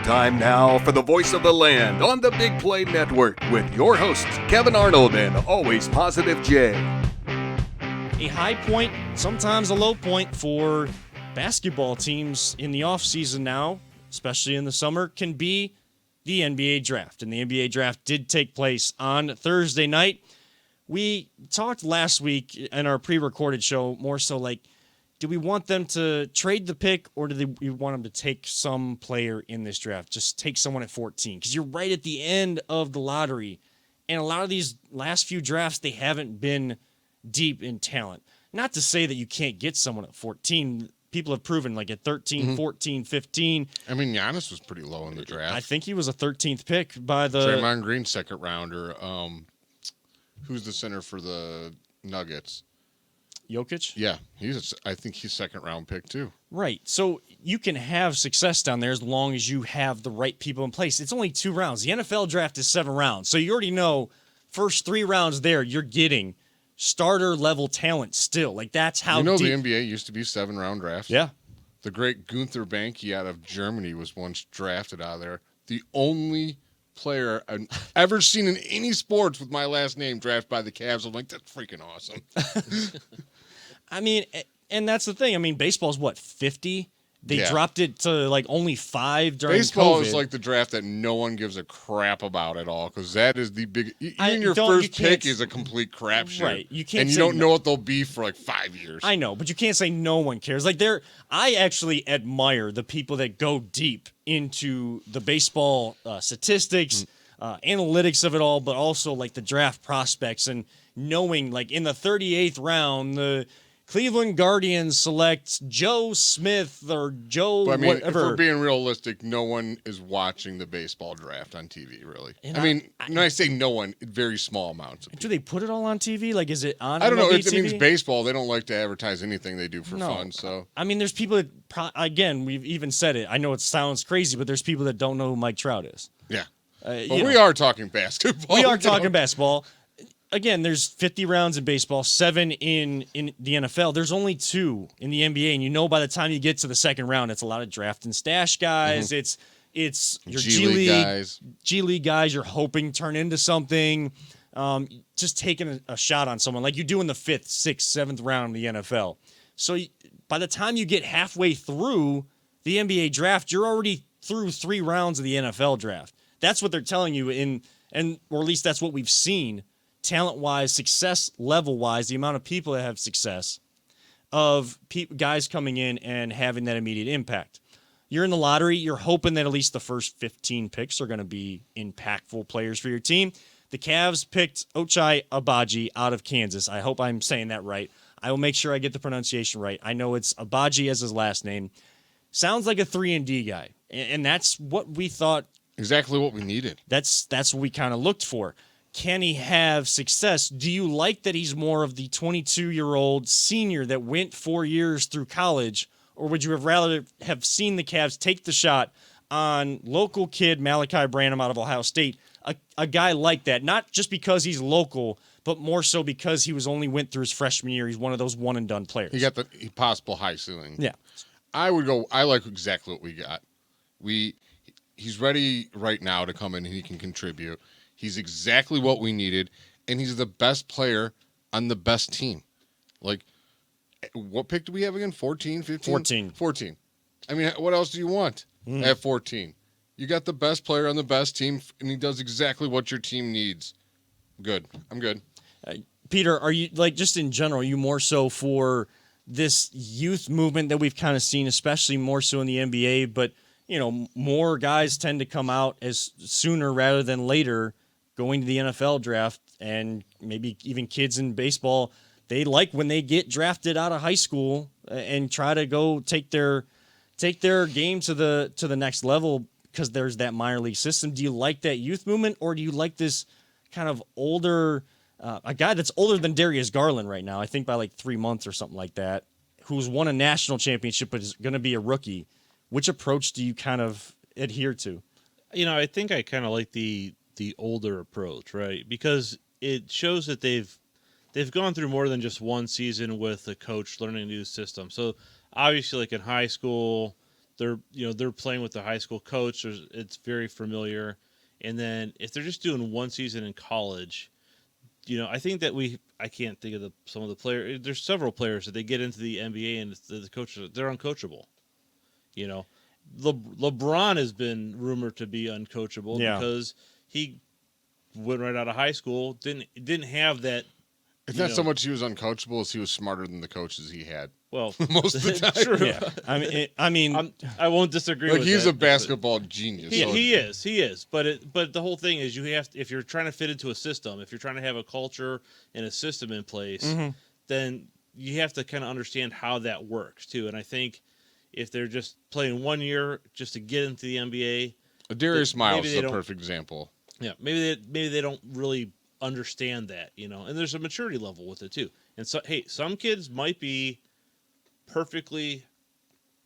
Time now for the voice of the land on the Big Play Network with your hosts, Kevin Arnold and Always Positive Jay. A high point, sometimes a low point for basketball teams in the offseason now, especially in the summer, can be the NBA draft. And the NBA draft did take place on Thursday night. We talked last week in our pre-recorded show more so like, do we want them to trade the pick or do we want them to take some player in this draft? Just take someone at 14 because you're right at the end of the lottery. And a lot of these last few drafts, they haven't been deep in talent. Not to say that you can't get someone at 14. People have proven like at 13, 14, 15. I mean, Giannis was pretty low in the draft. I think he was a 13th pick by the... Draymond Green, second rounder. Who's the center for the Nuggets? Jokic? Yeah, I think he's second round pick too. Right. So you can have success down there as long as you have the right people in place. It's only 2 rounds. The NFL draft is 7 rounds. So you already know first 3 rounds there, you're getting starter level talent still. Like that's how deep. The NBA used to be 7-round drafts. Yeah. The great Gunther Banke out of Germany was once drafted out of there. The only player I've ever seen in any sports with my last name drafted by the Cavs. I'm like, that's freaking awesome. I mean, and that's the thing. I mean, baseball's what, 50? They dropped it to like only 5 during Baseball COVID. is like the draft that no one gives a crap about at all because that is the big. Even your you first can't pick is a complete crapshoot. Right. You can't and you say don't know what they'll be for like 5 years. I know, but you can't say no one cares. Like I actually admire the people that go deep into the baseball statistics, analytics of it all, but also like the draft prospects and knowing like in the 38th round, the Cleveland Guardians select Joe Smith or Joe but, I mean, whatever. If we're being realistic, no one is watching the baseball draft on TV, really. And I mean, when I say no one, very small amounts. Do they put it all on TV? Like, is it on I don't know. MLB It means TV? baseball. They don't like to advertise anything they do for fun. So I mean, there's people that, again, we've even said it. I know it sounds crazy, but there's people that don't know who Mike Trout is. Yeah. But we are talking basketball. We are talking basketball. Again, there's 50 rounds in baseball, 7 in the NFL. There's only 2 in the NBA, and you know by the time you get to the second round, it's a lot of draft and stash guys. It's your G League guys you're hoping turn into something. Just taking a shot on someone like you do in the 5th, 6th, 7th round of the NFL. So by the time you get halfway through the NBA draft, you're already through 3 rounds of the NFL draft. That's what they're telling you or at least that's what we've seen. Talent-wise, success level-wise, the amount of people that have success of guys coming in and having that immediate impact. You're in the lottery. You're hoping that at least the first 15 picks are going to be impactful players for your team. The Cavs picked Ochai Agbaji out of Kansas. I hope I'm saying that right. I will make sure I get the pronunciation right. I know it's Agbaji as his last name. Sounds like a 3-and-D guy, and that's what we thought. Exactly what we needed. That's what we kind of looked for. Can he have success? Do you like that he's more of the 22-year-old senior that went 4 years through college, or would you have rather have seen the Cavs take the shot on local kid Malachi Branham out of Ohio State, a guy like that, not just because he's local, but more so because he went through his freshman year. He's one of those one-and-done players. He got the possible high ceiling. Yeah. I like exactly what we got. He's ready right now to come in and he can contribute. He's exactly what we needed, and he's the best player on the best team. Like, what pick do we have again? 14, 15? 14. I mean, what else do you want at 14? You got the best player on the best team, and he does exactly what your team needs. Good. I'm good. Peter, are you, like, just in general, are you more so for this youth movement that we've kind of seen, especially more so in the NBA, but, you know, more guys tend to come out as sooner rather than later going to the NFL draft, and maybe even kids in baseball, they like when they get drafted out of high school and try to go take their game to the next level because there's that minor league system. Do you like that youth movement, or do you like this kind of older a guy that's older than Darius Garland right now, I think by like 3 months or something like that, who's won a national championship but is going to be a rookie? Which approach do you kind of adhere to? You know, I think I kind of like the older approach, right? Because it shows that they've gone through more than just one season with a coach learning a new system. So obviously, like in high school, they're playing with the high school coach. It's very familiar. And then if they're just doing one season in college, I think that I can't think of some of the players. There's several players that they get into the NBA and the coaches, they're uncoachable. LeBron has been rumored to be uncoachable because he went right out of high school, didn't have that. It's not so much he was uncoachable as he was smarter than the coaches he had. Well, most of the time. True. Yeah. I mean, I won't disagree. Like with he's that, a basketball genius. He is. But the whole thing is, if you're trying to fit into a system, if you're trying to have a culture and a system in place, then you have to kind of understand how that works too. And I think if they're just playing 1 year just to get into the NBA, Darius Miles is a perfect example. Yeah, maybe they don't really understand that, and there's a maturity level with it too. And so, hey, some kids might be perfectly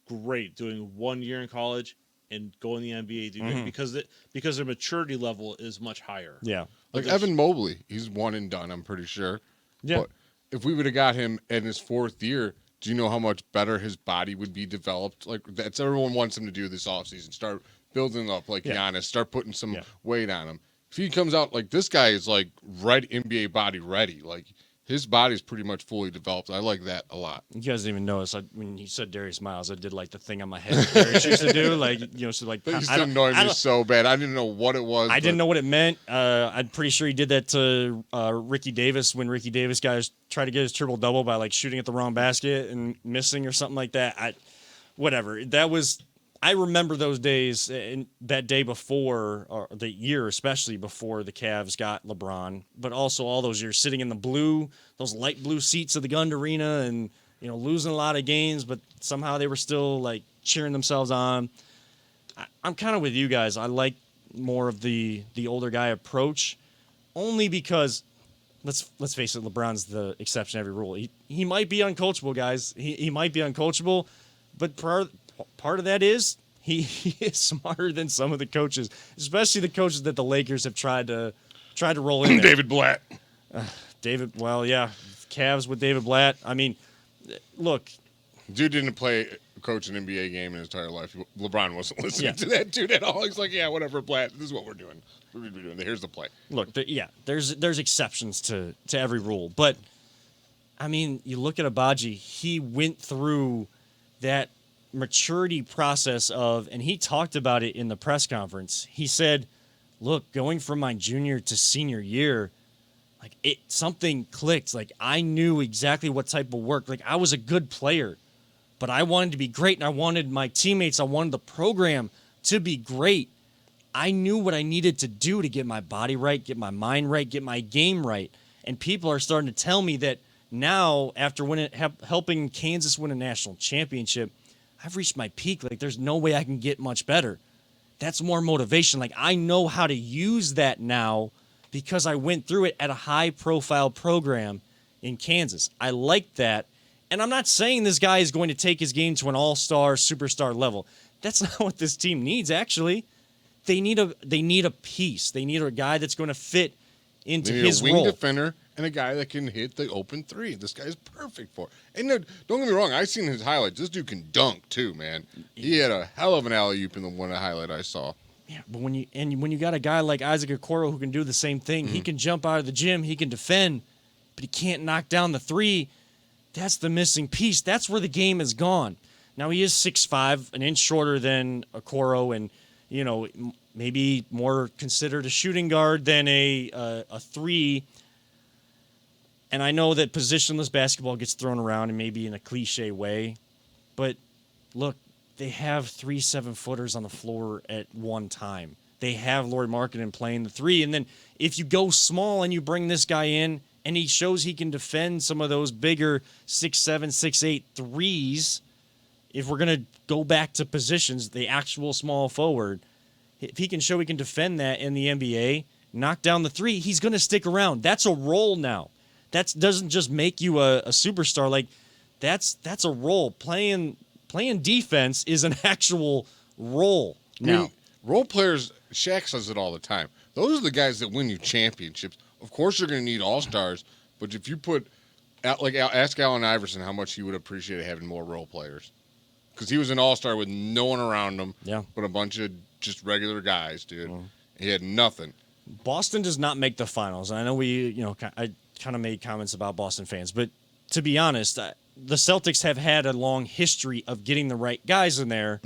great doing 1 year in college and go in the NBA because their maturity level is much higher. Yeah, like Evan Mobley, he's one and done. I'm pretty sure. Yeah. But if we would have got him in his 4th year, do you know how much better his body would be developed? Like that's everyone wants him to do this offseason. Start building up like Giannis. Start putting some weight on him. If he comes out like this guy is like NBA body ready, like his body's pretty much fully developed. I like that a lot. You guys didn't even notice when you said Darius Miles, I did like the thing on my head that Darius used to do, like so like. That used to annoy me so bad. I didn't know what it was. I didn't know what it meant. I'm pretty sure he did that to Ricky Davis when Ricky Davis guys tried to get his triple double by like shooting at the wrong basket and missing or something like that. Whatever. That was. I remember those days and that day before, or the year especially before the Cavs got LeBron, but also all those years sitting in those light blue seats of the Gund Arena and, losing a lot of games, but somehow they were still like cheering themselves on. I'm kind of with you guys. I like more of the older guy approach only because let's face it, LeBron's the exception to every rule. He might be uncoachable, guys. He might be uncoachable, but part of that is he is smarter than some of the coaches, especially the coaches that the Lakers have tried to roll in there. David Blatt. Cavs with David Blatt. I mean, look. Dude didn't coach an NBA game in his entire life. LeBron wasn't listening to that dude at all. He's like, yeah, whatever, Blatt. This is what we're doing. We're going to be doing. Here's the play. Look, there's exceptions to every rule. But, I mean, you look at Agbaji. He went through that maturity process and he talked about it in the press conference. He said, look, going from my junior to senior year, like something clicked. Like I knew exactly what type of work, like I was a good player, but I wanted to be great and I wanted my teammates, I wanted the program to be great. I knew what I needed to do to get my body right, get my mind right, get my game right. And people are starting to tell me that now after helping Kansas win a national championship, I've reached my peak. Like, there's no way I can get much better. That's more motivation. Like, I know how to use that now because I went through it at a high-profile program in Kansas. I like that. And I'm not saying this guy is going to take his game to an all-star, superstar level. That's not what this team needs, actually. They need a piece. They need a guy that's going to fit into his role. A wing defender and a guy that can hit the open three. This guy's perfect for it. And don't get me wrong, I've seen his highlights. This dude can dunk too, man. He had a hell of an alley-oop in the one highlight I saw. Yeah, but when you got a guy like Isaac Okoro who can do the same thing, he can jump out of the gym, he can defend, but he can't knock down the three. That's the missing piece. That's where the game has gone. Now he is 6'5", an inch shorter than Okoro, and maybe more considered a shooting guard than a three. And I know that positionless basketball gets thrown around and maybe in a cliche way, but look, they have 3 7-footers on the floor at one time. They have Lauri Markkanen playing the three, and then if you go small and you bring this guy in and he shows he can defend some of those bigger 6'7", 6'8" threes, if we're going to go back to positions, the actual small forward, if he can show he can defend that in the NBA, knock down the three, he's going to stick around. That's a role now. That doesn't just make you a superstar. Like, that's a role. Playing defense is an actual role now. I mean, role players, Shaq says it all the time. Those are the guys that win you championships. Of course you're going to need all-stars, but if you ask Allen Iverson how much he would appreciate having more role players. because he was an all-star with no one around him, Yeah. but a bunch of just regular guys, dude. He had nothing. Boston does not make the finals. And I know I kind of made comments about Boston fans, but to be honest, the Celtics have had a long history of getting the right guys in there.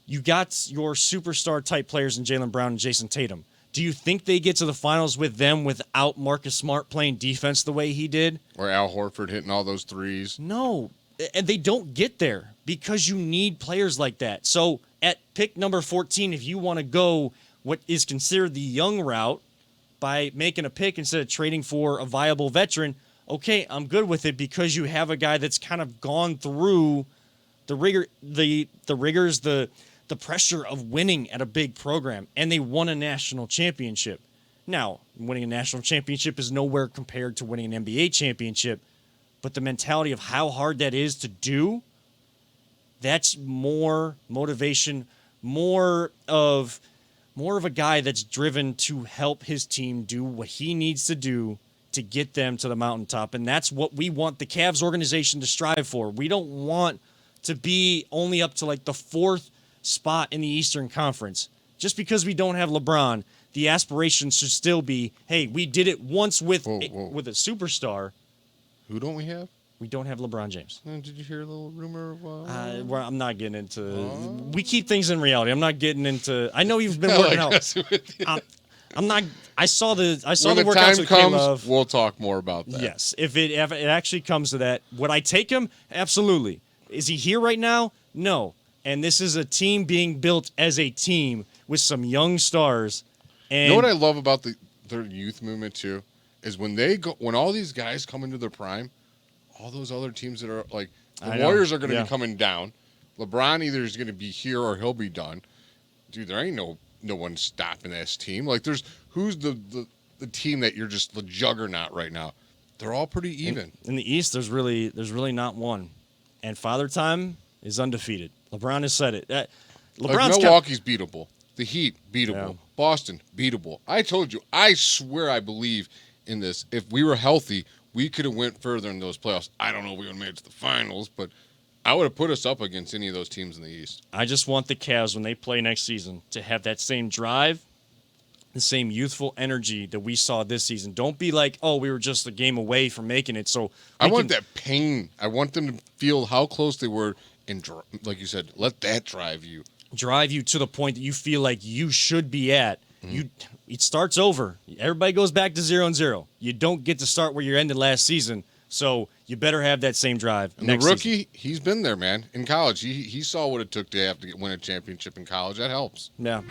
You got your superstar type players in Jaylen Brown and Jason Tatum. Do you think they get to the finals with them without Marcus Smart playing defense the way he did? Or Al Horford hitting all those threes. No. And they don't get there because you need players like that. So at pick number 14, if you want to go what is considered the young route by making a pick instead of trading for a viable veteran, okay, I'm good with it because you have a guy that's kind of gone through the rigors, the pressure of winning at a big program, and they won a national championship. Now, winning a national championship is nowhere compared to winning an NBA championship, but the mentality of how hard that is to do, that's more motivation, more of a guy that's driven to help his team do what he needs to do to get them to the mountaintop. And that's what we want the Cavs organization to strive for. We don't want to be only up to like the fourth spot in the Eastern Conference. Just because we don't have LeBron, the aspiration should still be, hey, we did it once with a superstar. Who don't we have? We don't have LeBron James. Did you hear a little rumor? Well, I'm not getting into. We keep things in reality. I'm not getting into. I know you've been working out. I'm not. I saw the when the workouts time with comes, K-Love. we'll talk more about that. Yes, if it actually comes to that, would I take him? Absolutely. Is he here right now? No. And this is a team being built as a team with some young stars. And You know what I love about their youth movement too is when all these guys come into their prime, all those other teams that are like the Warriors are going to be coming down. LeBron either is going to be here or he'll be done. Dude, there ain't no one stopping this team. Like who's the team that you're just the juggernaut right now? They're all pretty even. in the East, there's really not one. And Father Time is undefeated. LeBron has said it. Like Milwaukee's beatable. The Heat, beatable. Yeah. Boston, beatable. I told you, I swear I believe in this. If we were healthy, we could have went further in those playoffs. I don't know if we would have made it to the finals, but I would have put us up against any of those teams in the East. I just want the Cavs, when they play next season, to have that same drive, the same youthful energy that we saw this season. Don't be like, oh, we were just a game away from making it. So I want that pain. I want them to feel how close they were. And like you said, let that drive you. Drive you to the point that you feel like you should be at. It starts over. Everybody goes back to 0-0. You don't get to start where you ended last season. So you better have that same drive. And next the rookie, season. he's been there, man. In college, he saw what it took to have to win a championship in college. That helps. Yeah.